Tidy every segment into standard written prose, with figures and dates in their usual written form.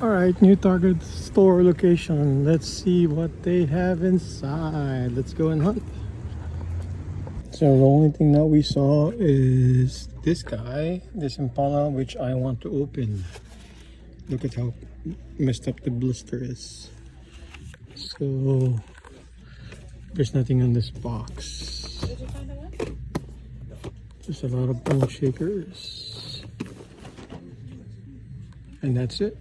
Alright, new Target store location. Let's see what they have inside. Let's go and hunt. So the only thing that we saw is this guy, this Impala, which I want to open. Look at how messed up the blister is. So there's nothing in this box. Did you find a what? Just a lot of bone shakers. And that's it.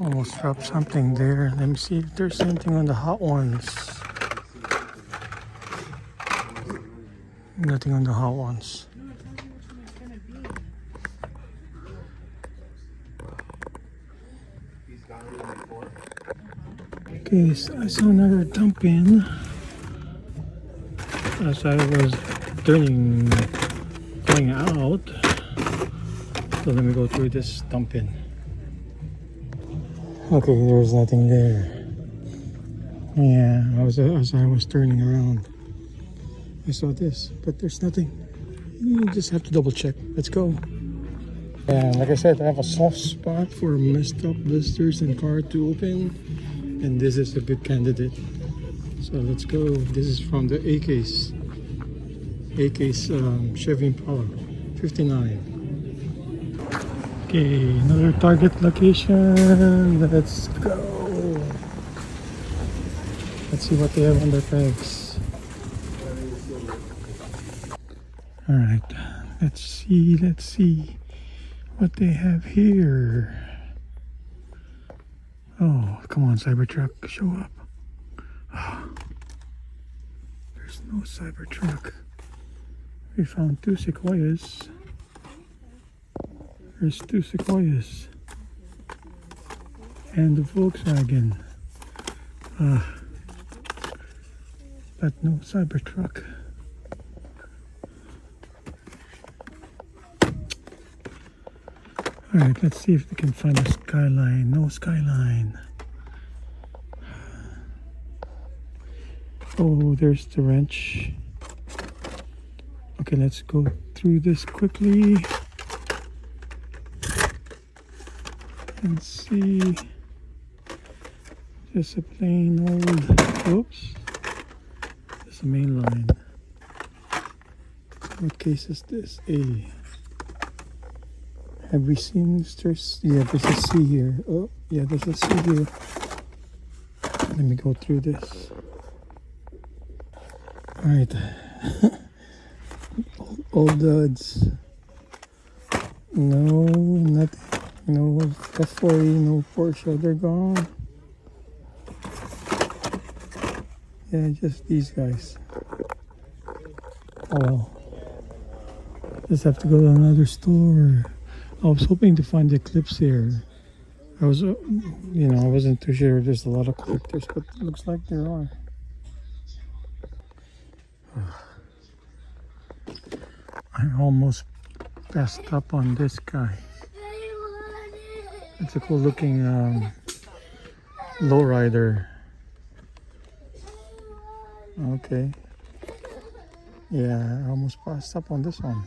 Almost dropped something there. Let me see if there's anything on the hot ones. Nothing on the hot ones. Okay, so I saw another dump in as I was going out. So let me go through this dump in. Okay, there's nothing there. Yeah, as I was turning around, I saw this, but there's nothing. You just have to double check. Let's go. And like I said, I have a soft spot for messed up blisters and card to open, and this is a good candidate. So let's go. This is from the A-Case Chevy Impala 59. Okay, another Target location. Let's go. Let's see what they have on their pegs. Alright, let's see what they have here. Oh, come on, Cybertruck, show up. Oh, there's no Cybertruck. We found 2 Sequoias. There's 2 Sequoias. And the Volkswagen. But no Cybertruck. Alright, let's see if we can find a Skyline. No Skyline. Oh, there's the wrench. Okay, let's go through this quickly and see. Just a plain old, oops, this is the main line. What case is this? A. Have we seen this? Yeah, there's a C here. Oh, yeah, there's a C here. Let me go through this. Alright. All duds. No, nothing. No F40, no Porsche, they're gone. Yeah, just these guys. Oh well. Just have to go to another store. I was hoping to find the clips here. I was, I wasn't too sure if there's a lot of collectors, but it looks like there are. I almost passed up on this guy. It's a cool looking lowrider. Okay. Yeah, I almost passed up on this one.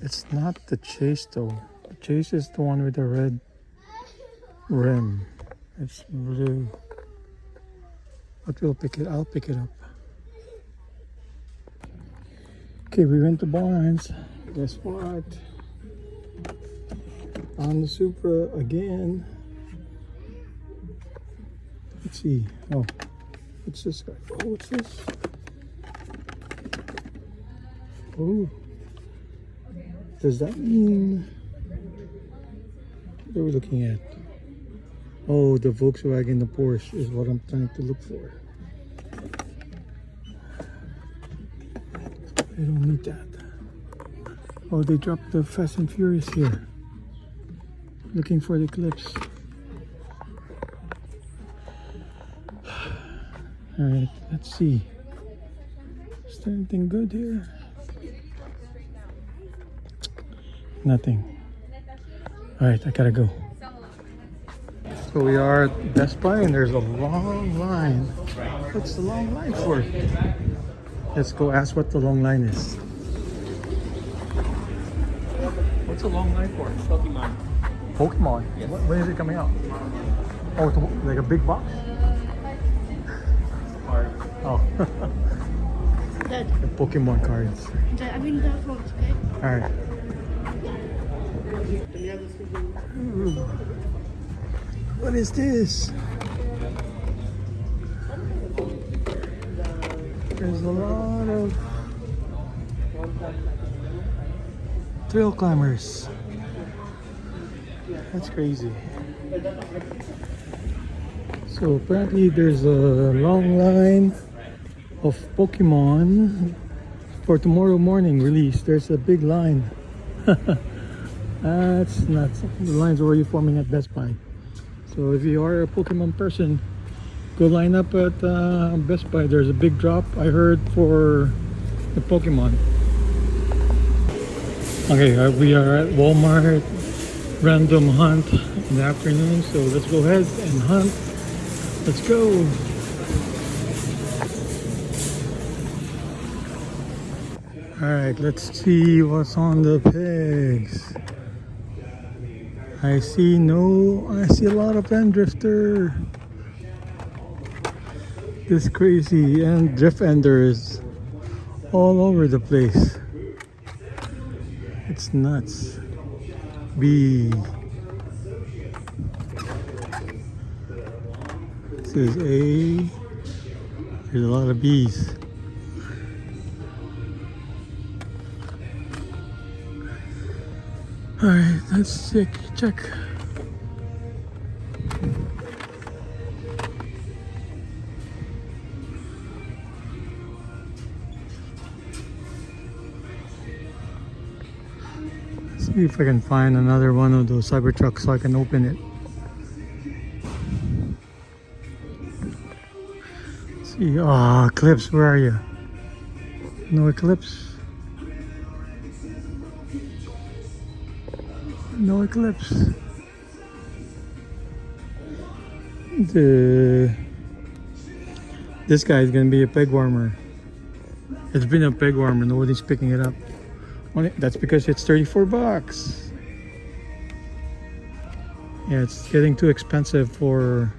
It's not the Chase though. The Chase is the one with the red rim. It's blue. But I'll pick it up. Okay, we went to Barnes. Guess what? On the Supra again. Let's see. Oh, what's this guy? Oh, what's this? Oh, does that mean what are we looking at? Oh, the Volkswagen, the Porsche is what I'm trying to look for. I don't need that. Oh, they dropped the Fast and Furious here. Looking for the clips. Alright, let's see. Is there anything good here? Nothing. Alright, I gotta go. So we are at Best Buy and there's a long line. What's the long line for? Let's go ask what the long line is. What's a long line for? Pokemon. Pokemon? Yes. When is it coming out? Oh, like a big box? Card. Oh. Dad, The Pokemon cards. Dad, I mean the phones, okay? Alright. What is this? There's a lot of thrill climbers. That's crazy. So apparently there's a long line of Pokemon for tomorrow morning release. There's a big line. That's nuts. The line's already forming at Best Buy. So if you are a Pokemon person, go line up at Best Buy. There's a big drop, I heard, for the Pokemon. Okay, we are at Walmart random hunt in the afternoon. So let's go ahead and hunt. Let's go. Alright, let's see what's on the pegs. I see a lot of end drifter. This crazy and drift enders all over the place. It's nuts. B. This is A. There's a lot of B's. Alright, let's check. See if I can find another one of those Cybertrucks so I can open it. Let's see, Eclipse, where are you? No Eclipse? No Eclipse. This guy is gonna be a peg warmer. It's been a peg warmer, nobody's picking it up. That's because it's 34 bucks. Yeah, it's getting too expensive for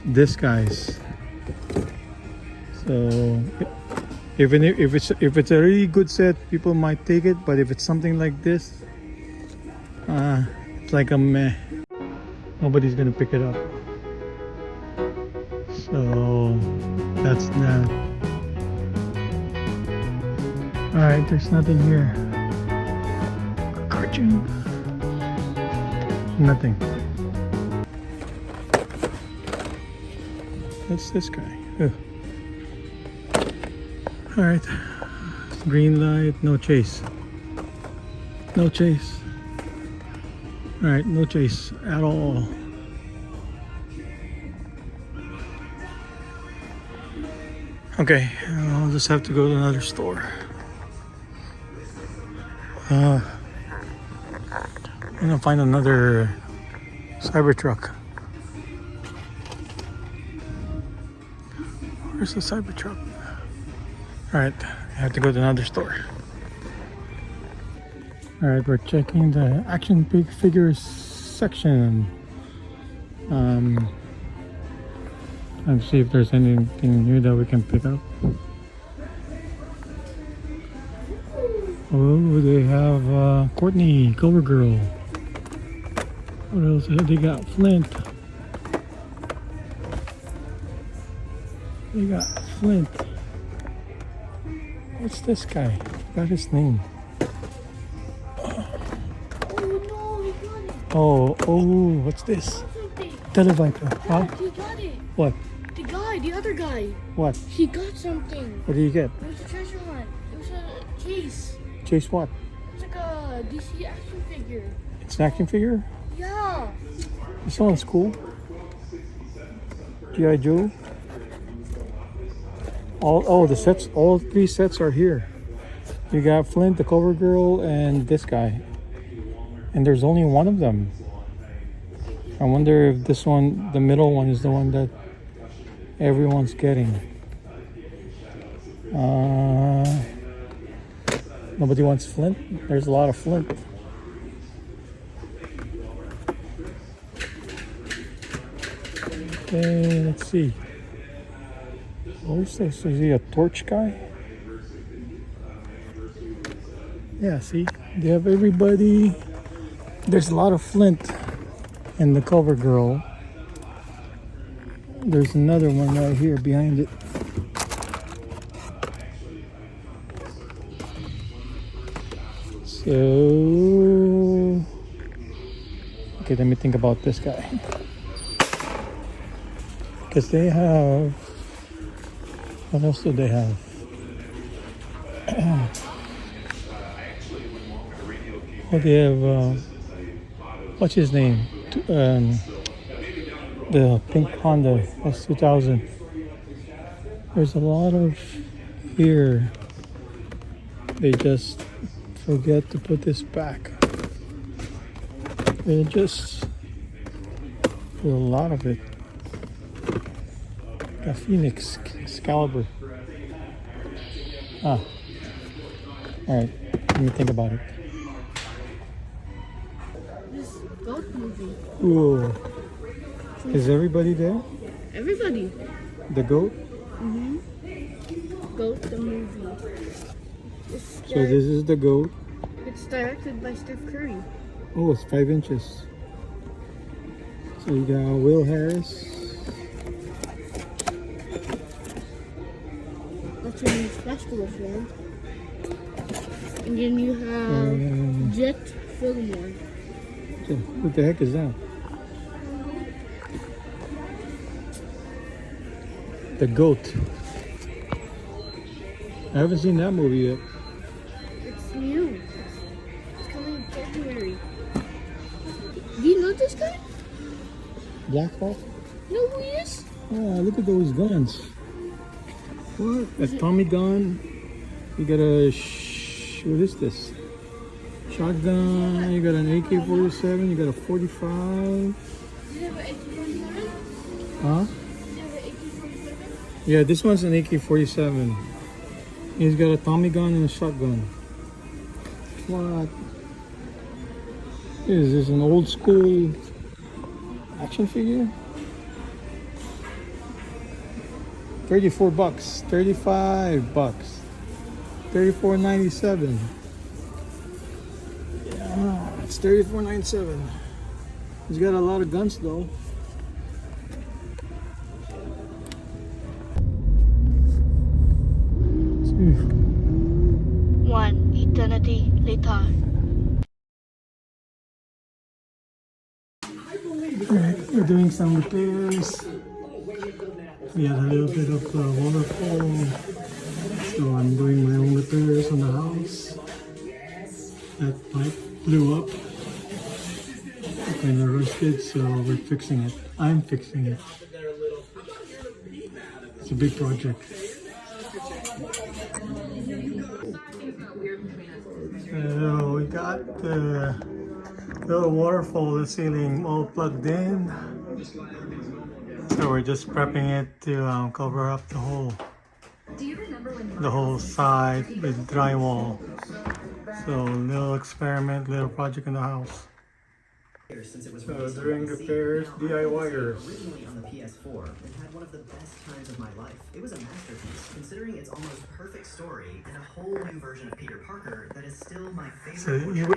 this guys. So even if it's a really good set, people might take it, but if it's something like this, it's like a meh. Nobody's gonna pick it up. So that's that. Alright, there's nothing here. Cartoon. Nothing. That's this guy. Ugh. Alright. Green light, no chase. No chase. Alright, no chase at all. Okay, I'll just have to go to another store. I'm gonna find another Cybertruck. Where's the Cybertruck? Alright, I have to go to another store. Alright, we're checking the action figures section. And see if there's anything new that we can pick up. Oh, they have Courtney, Cover Girl. What else? They got Flint. They got Flint. What's this guy? Got his name. Oh, what's this? Televiper. Huh? He got it. What? The other guy. What? He got something. What did you get? It was a treasure hunt. It was a chase. Chase what? It's like a DC action figure. It's an action figure? Yeah. This one's cool. G.I. Joe. The sets, all three sets are here. You got Flint, the Cover Girl, and this guy. And there's only one of them. I wonder if this one, the middle one, is the one that everyone's getting. Nobody wants Flint. There's a lot of Flint. Okay, let's see. What's this? Is he a torch guy? Yeah, see? They have everybody. There's a lot of Flint in the cover girl. There's another one right here behind it. So, okay, let me think about this guy. Because they have, what else do they have? Oh, they have, what's his name? The pink Honda S2000. There's a lot of here. They just forget to put this back. They just put a lot of it. A Phoenix Excalibur. Ah. Alright, let me think about it. This goat movie. Ooh. Is everybody there? Everybody. The goat? Mm-hmm. Goat the movie. So this is the goat. It's directed by Steph Curry. Oh, it's 5 inches. So you got Will Harris. That's your next basketball fan. And then you have Jet Fillmore. What the heck is that? The goat. I haven't seen that movie yet. It's new. It's coming in February. Do you know this guy? Black Hawk? No, who he is? Oh, look at those guns. What? A Tommy gun. You got a what is this? Shotgun. You got an AK-47. You got a 45. Do you have an AK-47? Huh? Do you have an AK-47? Yeah, this one's an AK-47. He's got a Tommy gun and a shotgun. What? Is this an old school action figure? $34, $35, $34.97. Yeah, it's $34.97. He's got a lot of guns though. One eternity later. Alright, we're doing some repairs. We had a little bit of waterfall, so I'm doing my own repairs on the house. That pipe blew up, kind of rusted, so we're fixing it. I'm fixing it. It's a big project. So we got the little waterfall, the ceiling all plugged in. So we're just prepping it to cover up the whole side with drywall. So little experiment, little project in the house. So during repairs, DIYers. Originally on the PS4, it had one of the best times of my life. It was a masterpiece, considering its almost perfect story and a whole new version of Peter Parker that is still my favorite. So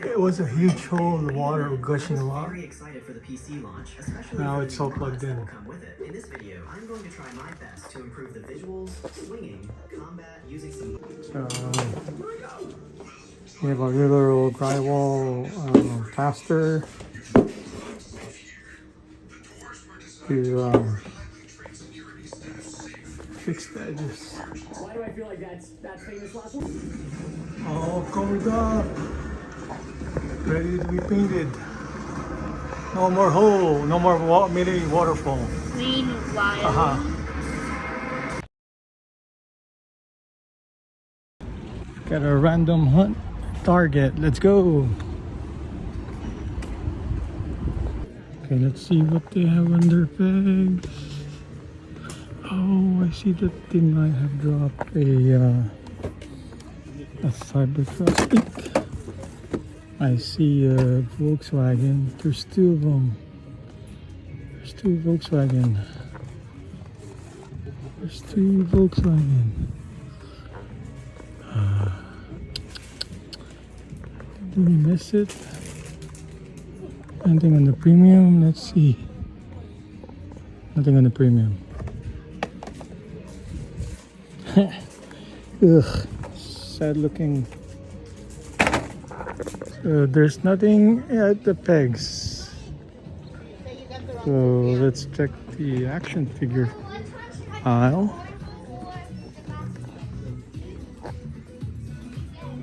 it was a huge hole, the water gushing a lot. Very excited for the PC launch, especially Now for it's the all new plugged mods that in. will come with it. In this video, I'm going to try my best to improve the visuals, swinging, combat, using some. So we have a little drywall plaster to fix the edges. Why do I feel like that's that famous last one? All covered up, ready to be painted. No more hole, no more mini waterfall. Meanwhile, Got a random hunt target. Let's go. Okay, let's see what they have on their pegs. Oh, I see that they might have dropped a Cybertruck. I see a Volkswagen. There's two of them. There's two Volkswagen. There's 3 Volkswagen. Did we miss it? Anything on the premium? Let's see. Nothing on the premium. Ugh, sad looking. So there's nothing at the pegs. So let's check the action figure aisle.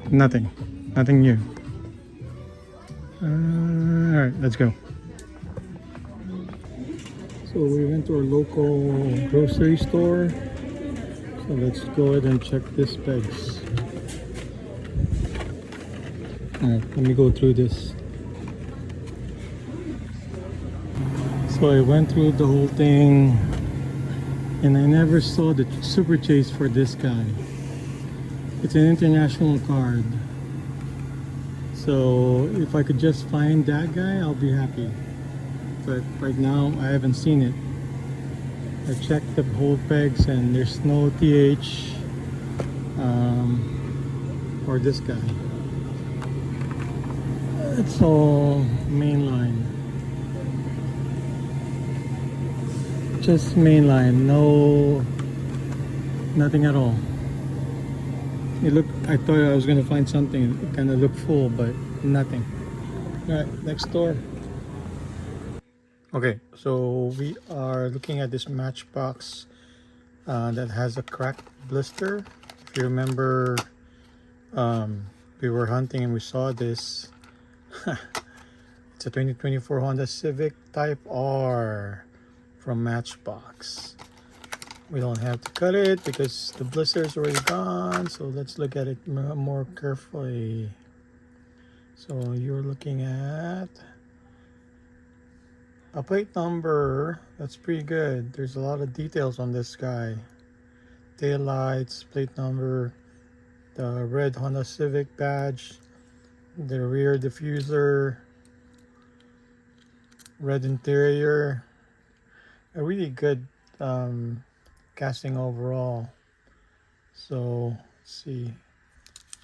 Nothing new. Alright, let's go. So we went to our local grocery store. So let's go ahead and check this pegs. Alright, let me go through this. So I went through the whole thing and I never saw the super chase for this guy. It's an international card. So if I could just find that guy, I'll be happy. But right now I haven't seen it. I checked the whole pegs and there's no TH for this guy. It's all mainline. Just mainline, nothing at all. I thought I was gonna find something. It kind of looked full, but nothing. All right, next door. Okay, so we are looking at this Matchbox that has a cracked blister. If you remember, we were hunting and we saw this. It's a 2024 Honda Civic Type R from Matchbox. We don't have to cut it because the blister is already gone. So let's look at it more carefully. So you're looking at a plate number. That's pretty good. There's a lot of details on this guy. Tail lights, plate number, the red Honda Civic badge, the rear diffuser, red interior. A really good casting overall. So let's see,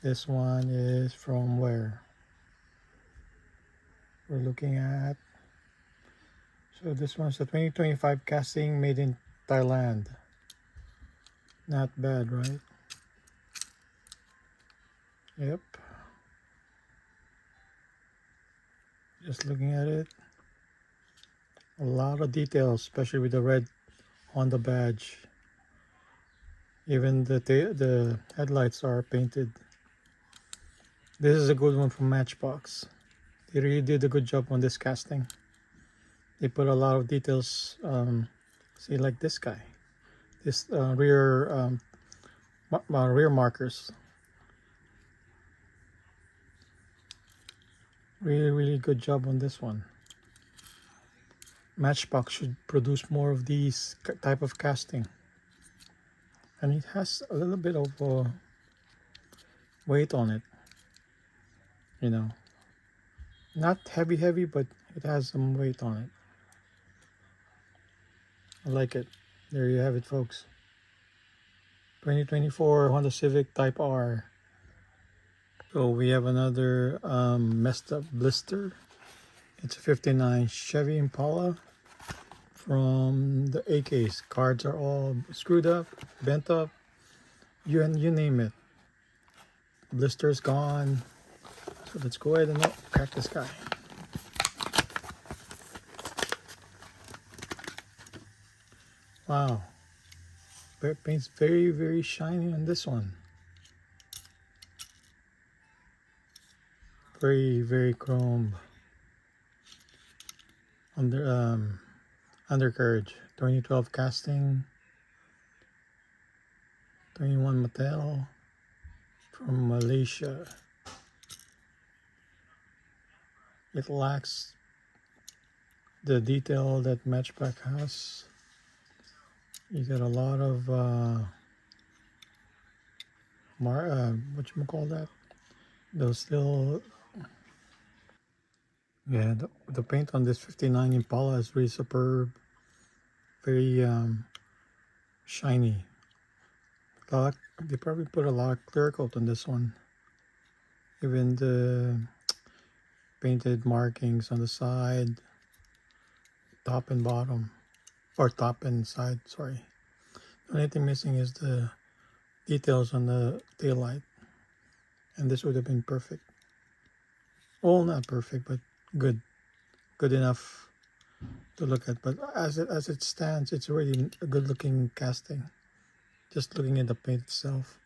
this one is from where we're looking at. So this one's a 2025 casting made in Thailand. Not bad, right? Yep. Just looking at it, a lot of details, especially with the red Honda badge. Even the headlights are painted. This is a good one from Matchbox. They really did a good job on this casting. They put a lot of details. See, like this guy, this rear markers. Really good job on this one. Matchbox should produce more of these type of casting. And it has a little bit of weight on it, you know, not heavy, but it has some weight on it. I like it. There you have it, folks. 2024 Honda Civic Type R. So we have another messed up blister. It's a 59 Chevy Impala from the A case. Cards are all screwed up, bent up, you name it. Blister's gone. So let's go ahead and crack this guy. Wow, paint's very shiny on this one. Very chrome. Undercarriage, 2012 casting, 21 Mattel from Malaysia. It lacks the detail that Matchbox has. You got a lot of whatchamacallit, those still. Yeah, the paint on this 59 Impala is really superb. Very shiny. They probably put a lot of clear coat on this one. Even the painted markings on the side, top and bottom, or top and side, sorry. The only thing missing is the details on the tail light, and this would have been perfect. Well, not perfect, but good enough to look at. But as it stands, it's already a good looking casting, just looking at the paint itself.